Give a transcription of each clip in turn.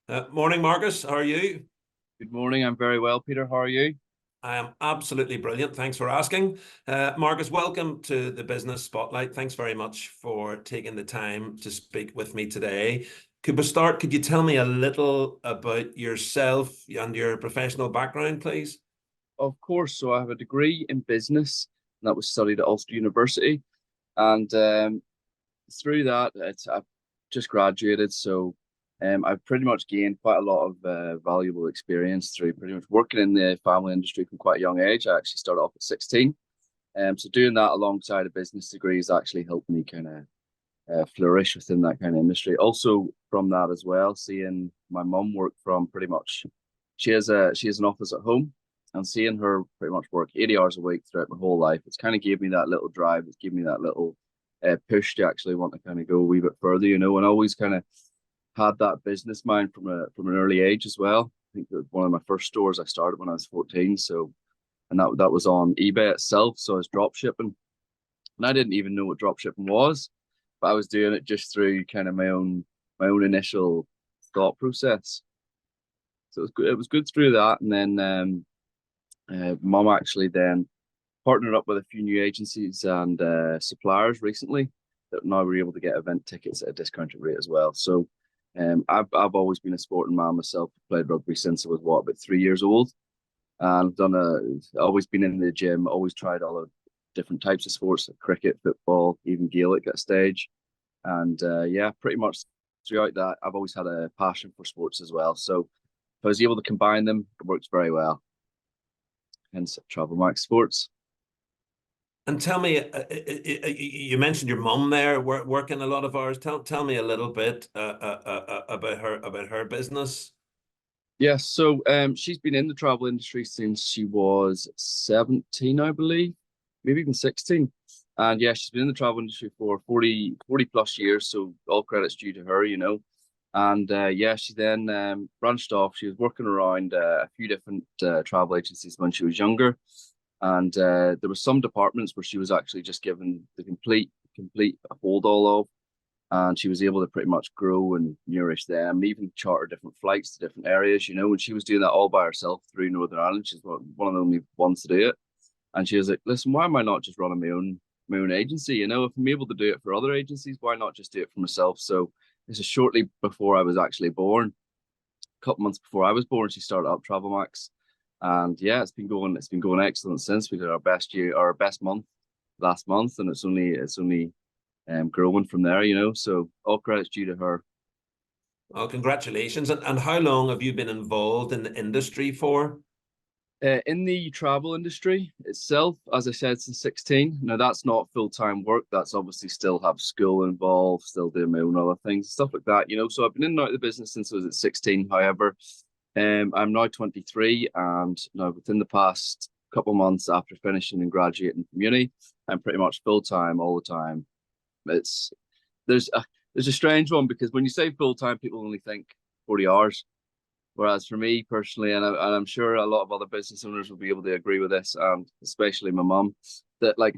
Morning, Marcus. How are you? Good morning. I'm very well, Peter. How are you? I am absolutely brilliant. Thanks for asking. Marcus, welcome to the Business Spotlight. Thanks very much for taking the time to speak with me today. Could we start? Could you tell me a little about yourself and your professional background, please? Of course. So I have a degree in business, and that was studied at Ulster University. And through that, I've just graduated. So I've pretty much gained quite a lot of valuable experience through pretty much working in the family industry from quite a young age. I actually started off at 16. So doing that alongside a business degree has actually helped me kind of flourish within that kind of industry. Also from that as well, seeing my mum work from pretty much she has an office at home, and seeing her pretty much work 80 hours a week throughout my whole life, it's kind of gave me that little drive. It's given me that little push to actually want to kind of go a wee bit further, and always kind of had that business mind from an early age as well. I think that one of my first stores I started when I was 14. So, and that was on eBay itself. So I was drop shipping, and I didn't even know what drop shipping was, but I was doing it just through kind of my own initial thought process. So it was good through that, and then mum actually then partnered up with a few new agencies and suppliers recently that now we're able to get event tickets at a discounted rate as well. So I've always been a sporting man myself. Played rugby since I was about 3 years old, and always been in the gym. Always tried all the different types of sports, like cricket, football, even Gaelic at a stage. And yeah, pretty much throughout that, I've always had a passion for sports as well. So if I was able to combine them, it works very well. Hence, Travelmax Sports. And tell me, you mentioned your mum there working a lot of hours. Tell me a little bit about her business. Yes, so she's been in the travel industry since she was 17, I believe, maybe even 16. And yeah, she's been in the travel industry for 40 plus years, so all credits due to her. And yeah, she then branched off. She was working around a few different travel agencies when she was younger. And there was some departments where she was actually just given the complete hold all of, and she was able to pretty much grow and nourish them, and even charter different flights to different areas. And she was doing that all by herself through Northern Ireland. She's one of the only ones to do it, and she was like, "Listen, why am I not just running my own agency? If I'm able to do it for other agencies, why not just do it for myself?" So this is shortly before I was actually born. A couple months before I was born, she started up Travelmax, and yeah, it's been going excellent since. We did our best month last month, and it's only growing from there. So all credits due to her. Well, congratulations. And how long have you been involved in the industry for? In the travel industry itself, as I said, since 16. Now that's not full-time work. That's obviously still have school involved, still doing my own other things, stuff like that. So I've been in and out of the business since I was at 16. However, I'm now 23, and now within the past couple of months after finishing and graduating from uni, I'm pretty much full-time all the time. It's there's a strange one, because when you say full-time, people only think 40 hours. Whereas for me personally, and I'm sure a lot of other business owners will be able to agree with this, and especially my mum, that like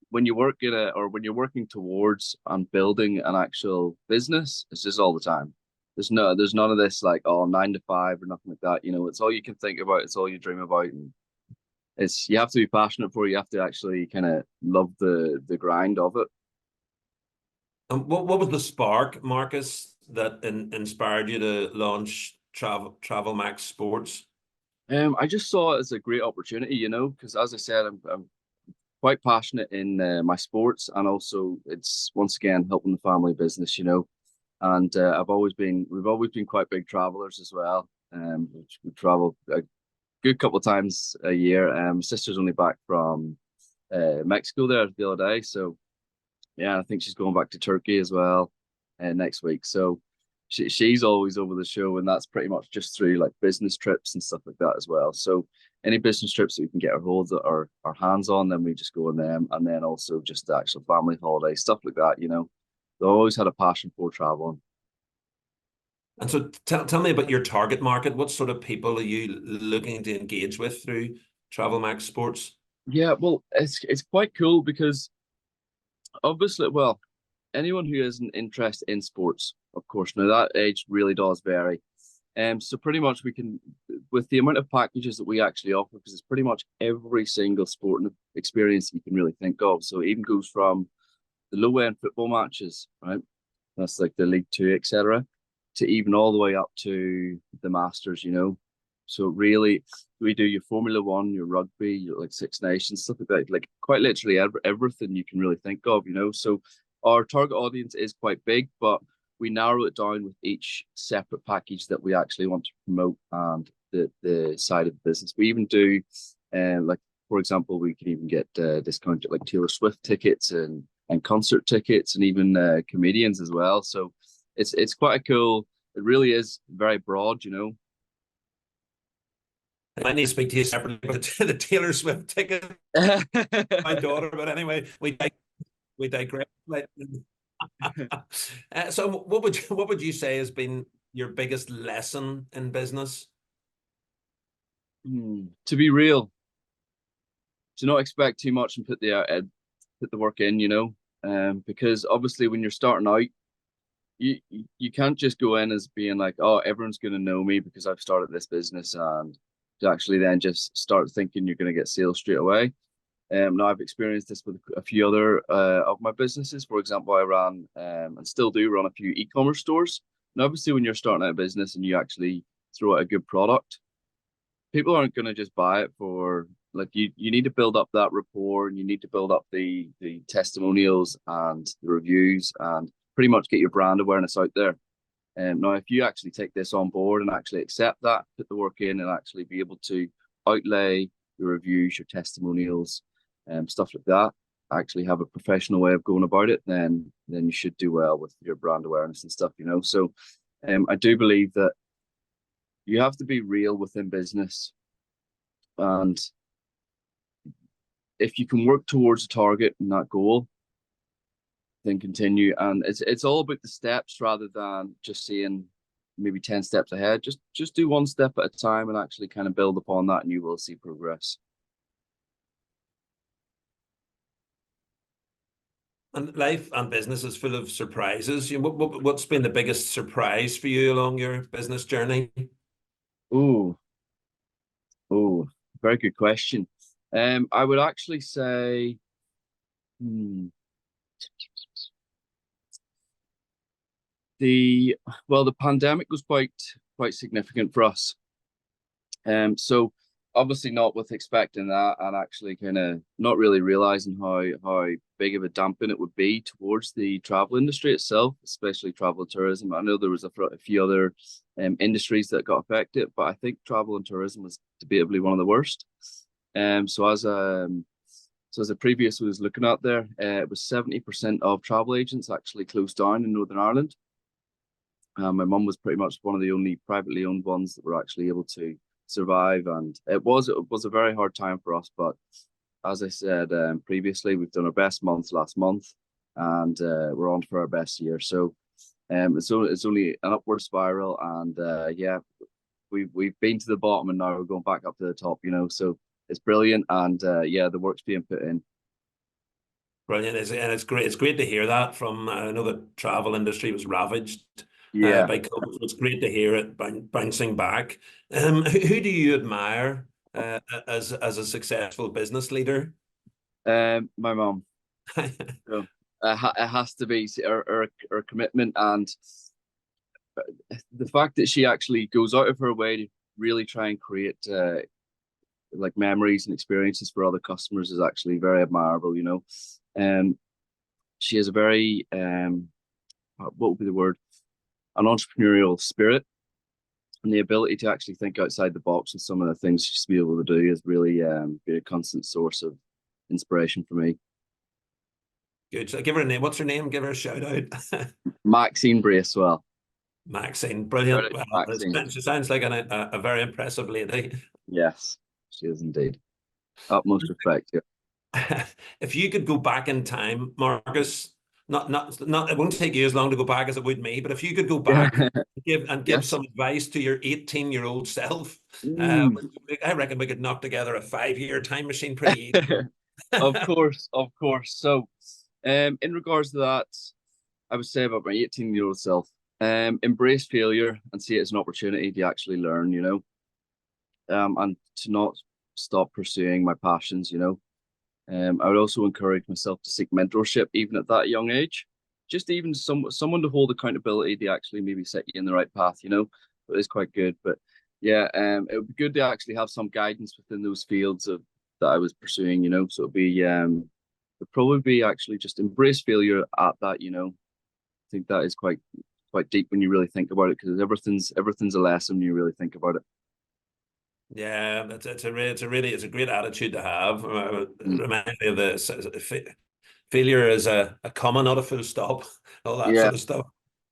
when you work when you're working towards and building an actual business, it's just all the time. There's none of this like, oh, 9 to 5 or nothing like that. It's all you can think about. It's all you dream about, and you have to be passionate for it. You have to actually kind of love the grind of it. And what was the spark, Marcus, that inspired you to launch Travel Max Sports? I just saw it as a great opportunity, because as I said, I'm quite passionate in my sports, and also it's once again helping the family business. And we've always been quite big travelers as well. We travel a good couple of times a year. My sister's only back from Mexico there the other day, so yeah, I think she's going back to Turkey as well next week. So she's always over the show, and that's pretty much just through like business trips and stuff like that as well. So any business trips that we can get our hands on, then we just go on them, and then also just the actual family holiday stuff like that. They always had a passion for traveling. And so tell me about your target market. What sort of people are you looking to engage with through Travel Max Sports? Yeah, well, it's quite cool because obviously, well, anyone who has an interest in sports, of course. Now that age really does vary. So pretty much we can, with the amount of packages that we actually offer, because it's pretty much every single sporting experience you can really think of. So it even goes from the low end football matches, right? That's like the League Two, etc., to even all the way up to the Masters, you know. So really, we do your Formula One, your rugby, your like Six Nations, stuff like that. Like quite literally everything you can really think of, you know. So our target audience is quite big, but we narrow it down with each separate package that we actually want to promote and the side of the business. We even do, like for example, we can even get discounted like Taylor Swift tickets and concert tickets and even comedians as well. So it's quite a cool. It really is very broad, you know. I need to speak to you separately about the Taylor Swift ticket, my daughter. But anyway, we digress. So, what would you say has been your biggest lesson in business? To be real, to not expect too much and put the work in, you know. Because obviously when you're starting out, you can't just go in as being like, oh, everyone's going to know me because I've started this business, and to actually then just start thinking you're going to get sales straight away. Now I've experienced this with a few other of my businesses. For example, I ran and still do run a few e-commerce stores. And obviously, when you're starting out a business and you actually throw out a good product, people aren't going to just buy it for like you need to build up that rapport, and you need to build up the testimonials and the reviews and pretty much get your brand awareness out there. Now, if you actually take this on board and actually accept that, put the work in, and actually be able to outlay your reviews, your testimonials, stuff like that, actually have a professional way of going about it, then you should do well with your brand awareness and stuff, you know. So I do believe that you have to be real within business, and if you can work towards a target and that goal, then continue. And it's all about the steps rather than just seeing maybe 10 steps ahead. Just do one step at a time and actually kind of build upon that, and you will see progress. And life and business is full of surprises. What's been the biggest surprise for you along your business journey? Oh, very good question. I would actually say, hmm, the pandemic was quite significant for us. So obviously not with expecting that, and actually kind of not really realizing how big of a dampen it would be towards the travel industry itself, especially travel and tourism. I know there was a few other industries that got affected, but I think travel and tourism was debatably one of the worst. So as a previous was looking out there, it was 70% of travel agents actually closed down in Northern Ireland. My mum was pretty much one of the only privately owned ones that were actually able to survive, and it was a very hard time for us. But as I said previously, we've done our best month last month, and we're on for our best year. So it's only an upward spiral, and yeah, we've been to the bottom, and now we're going back up to the top. You know, so it's brilliant, and yeah, the work's being put in. Brilliant, and it's great. It's great to hear that from. I know the travel industry was ravaged Yeah. by COVID. So it's great to hear it bouncing back. Who do you admire as a successful business leader? My mom. So, it has to be her commitment, and the fact that she actually goes out of her way to really try and create like memories and experiences for other customers is actually very admirable, you know. She has a very what would be the word? An entrepreneurial spirit, and the ability to actually think outside the box with some of the things she's be able to do is really been a constant source of inspiration for me. Good. So give her a name. What's her name? Give her a shout out. Maxine Bracewell. Maxine, brilliant. Well, Maxine. she sounds like a very impressive lady. Yes, she is indeed. Utmost respect. Yeah. If you could go back in time, Marcus, not, it won't take you as long to go back as it would me, but if you could go back and give Yes. some advice to your 18-year-old self, Mm. I reckon we could knock together a 5-year time machine pretty easy. Of course, of course. So, in regards to that, I would say about my 18-year-old self. Embrace failure and see it as an opportunity to actually learn, and to not stop pursuing my passions, I would also encourage myself to seek mentorship even at that young age. Just even someone to hold accountability to actually maybe set you in the right path, But it's quite good. But yeah, it would be good to actually have some guidance within those fields that I was pursuing, So it'd probably be actually just embrace failure at that, I think that is quite deep when you really think about it, because everything's a lesson when you really think about it. Yeah, it's a great attitude to have. Remind me of failure is a comma, not a full stop, all that Yeah, sort of stuff.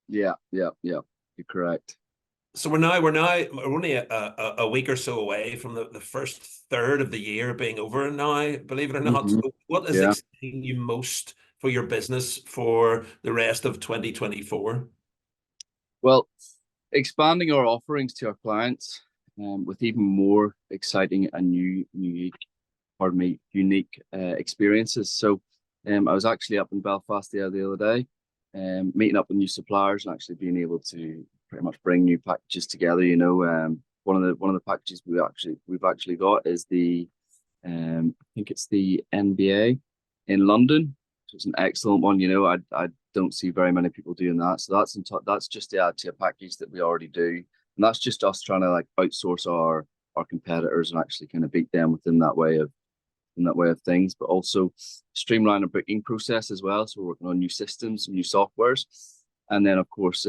yeah. You're correct. So we're only a week or so away from the first third of the year being over now, believe it or not. Hmm. So what is Yeah. exciting you most for your business for the rest of 2024? Well, expanding our offerings to our clients, with even more exciting and unique experiences. So, I was actually up in Belfast the other day, meeting up with new suppliers and actually being able to pretty much bring new packages together. One of the packages we've actually got is I think it's the NBA in London. So it's an excellent one. I don't see very many people doing that. So that's just to add to a package that we already do, and that's just us trying to like outsource our competitors and actually kind of beat them within that way of things, but also streamline our booking process as well. So we're working on new systems, new softwares, and then of course,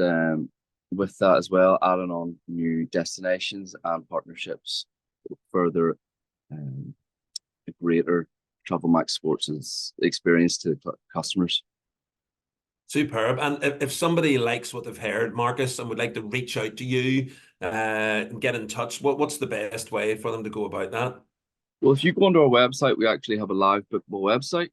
with that as well, adding on new destinations and partnerships to further a greater Travelmax Sports' experience to customers. Superb. And if somebody likes what they've heard, Marcus, and would like to reach out to you and get in touch, what's the best way for them to go about that? Well, if you go onto our website, we actually have a live bookable website,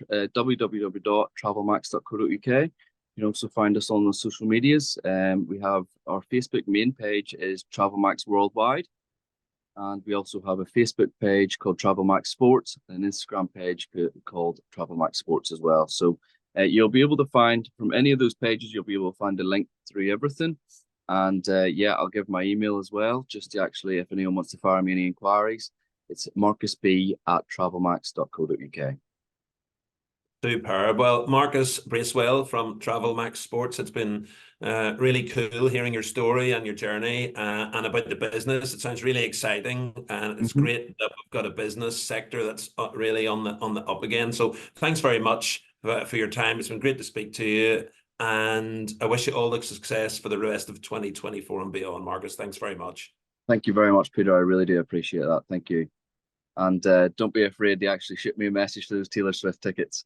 www.travelmax.co.uk. You can also find us on the social medias. We have our Facebook main page is Travelmax Worldwide. And we also have a Facebook page called Travelmax Sports, and an Instagram page called Travelmax Sports as well. So you'll be able to find from any of those pages, you'll be able to find a link through everything. And yeah, I'll give my email as well, just to actually, if anyone wants to fire me any inquiries, it's marcusb@travelmax.co.uk. Superb. Well, Marcus Bracewell from Travelmax Sports, it's been really cool hearing your story and your journey and about the business. It sounds really exciting, and it's Mm-hmm. great that we've got a business sector that's really on the up again. So thanks very much for your time. It's been great to speak to you, and I wish you all the success for the rest of 2024 and beyond, Marcus. Thanks very much. Thank you very much, Peter. I really do appreciate that. Thank you. And don't be afraid to actually shoot me a message for those Taylor Swift tickets.